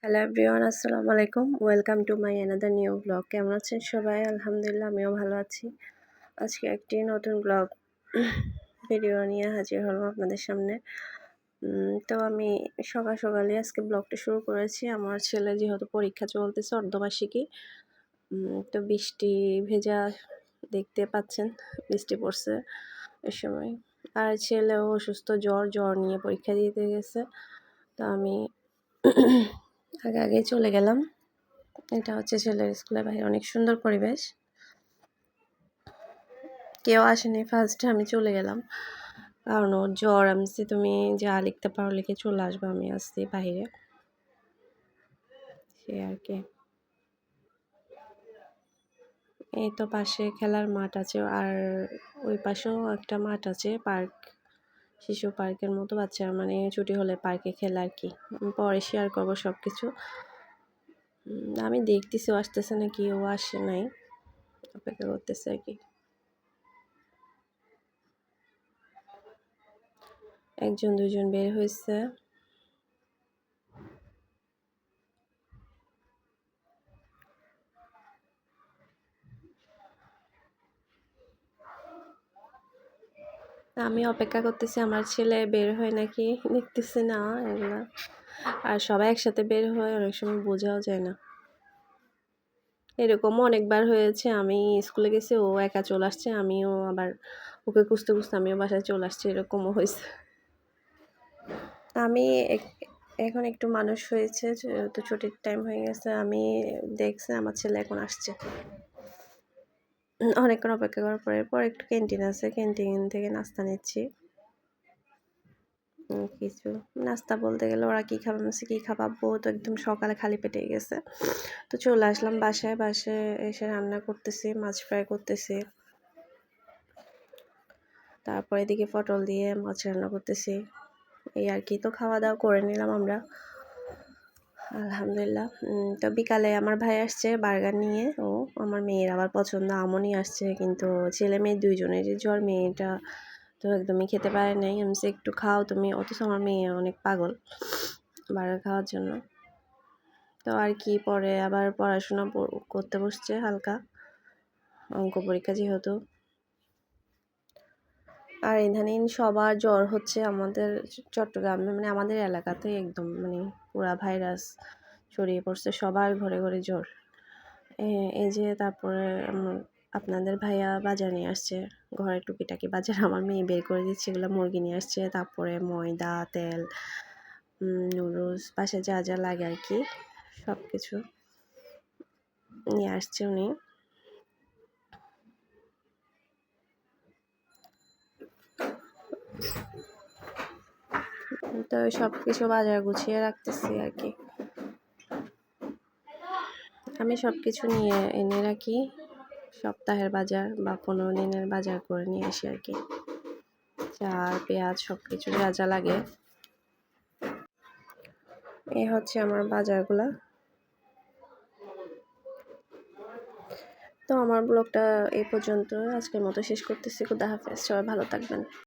Hello everyone, আসসালামু আলাইকুম। Welcome to my another new blog. কেমন আছেন সবাই? আলহামদুলিল্লাহ, আমিও ভালো আছি। আজকে একটি নতুন ব্লগ ভিডিও নিয়ে হাজির হলাম আপনাদের সামনে। তো আমি সকালে আজকে ব্লগটা শুরু করেছি। আমার ছেলে যেহেতু পরীক্ষা চলতেছে, অর্ধবার্ষিকী, তো বৃষ্টি ভেজা দেখতে পাচ্ছেন, বৃষ্টি পড়ছে এ সময়। আর ছেলেও অসুস্থ, জ্বর নিয়ে পরীক্ষা দিতে গেছে। তো আমি আগে চলে গেলাম। এটা হচ্ছে ছেলের স্কুলের বাইরে, অনেক সুন্দর পরিবেশ, কেউ আসেনি। ফার্স্টে আমি চলে গেলাম কারণ ওর জ্বর। আমি তুমি যা লিখতে পারো লিখে চলে আসবো, আমি আসছি বাইরে, সে আর কি। এই তো পাশে খেলার মাঠ আছে, আর ওই পাশেও একটা মাঠ আছে, পার্ক, শিশু পার্কের মতো। বাচ্চারা মানে ছুটি হলে পার্কে খেলে আর কি। পরে শেয়ার করবো সব কিছু। আমি দেখতেছি ও আসতেছে নাকি, ও আসে নাই, অপেক্ষা করতেছে আর কি। একজন দুজন বের হয়েছে। আমি অপেক্ষা করতেছি আমার ছেলে বের হয় নাকি, দেখতেছি না এগুলা। আর সবাই একসাথে বের হয়, অনেক সময় বোঝাও যায় না। এরকমও অনেকবার হয়েছে, আমি স্কুলে গেছি, ও একা চলে আসছে, আমিও আবার ওকে খুঁজতে আমিও বাসায় চলে আসছি, এরকমও হয়েছে। আমি এখন একটু মানুষ হয়েছে, তো ছুটির টাইম হয়ে গেছে। আমি দেখছি আমার ছেলে এখন আসছে। অনেকক্ষণ অপেক্ষা করার পর একটু ক্যান্টিন আছে, ক্যান্টিন থেকে নাস্তা নিচ্ছি। কিছু নাস্তা বলতে গেলে ওরা কী খাওয়াচ্ছে, কী খাওয়াবো, তো একদম সকালে খালি পেটে গেছে। তো চলে আসলাম বাসায় এসে রান্না করতেছি, মাছ ফ্রাই করতেছি। তারপর এদিকে পটল দিয়ে মাছ রান্না করতেছি, এই আর কি। তো খাওয়া দাওয়া করে নিলাম আমরা, আলহামদুলিল্লাহ। তো বিকালে আমার ভাই আসছে বার্গার নিয়ে। ও আমার মেয়ের আবার পছন্দ, আমও নিয়ে আসছে, কিন্তু ছেলে মেয়ে দুইজনেরই জ্বর। মেয়েটা তো একদমই খেতে পারে নাই। আমি বলছি একটু খাও তুমি, অথচ আমার মেয়ে অনেক পাগল বার্গার খাওয়ার জন্য। তো আর কি, পরে আবার পড়াশোনা করতে বসছে হালকা, অঙ্ক পরীক্ষা যেহেতু। আর ইদানিং সবার জ্বর হচ্ছে আমাদের চট্টগ্রামে, মানে আমাদের এলাকাতে একদম মানে পুরা ভাইরাস ছড়িয়ে পড়ছে, সবার ঘরে ঘরে জ্বর। এই যে তারপরে আপনাদের ভাইয়া বাজার নিয়ে আসছে, ঘরে টুকিটাকি বাজার আমার মেয়ে বের করে দিচ্ছে, এগুলো মুরগি নিয়ে আসছে, তারপরে ময়দা, তেল, নুডলস, পাশে যা যা লাগে আর কি, সব কিছু নিয়ে আসছে উনি। তো সব কিছু বাজার গুছিয়ে রাখতেছি আর কি। আমি সব কিছু নিয়ে এনে রাখি, সপ্তাহের বাজার বা 15 দিনের বাজার করে নিয়ে আসি আর কি। চাল, পেঁয়াজ, সব কিছু যা যা লাগে। এই হচ্ছে আমার বাজারগুলা। তো আমার ব্লগটা এই পর্যন্ত, আজকের মতো শেষ করতেছি। খুদা হাফেজ, সবাই ভালো থাকবেন।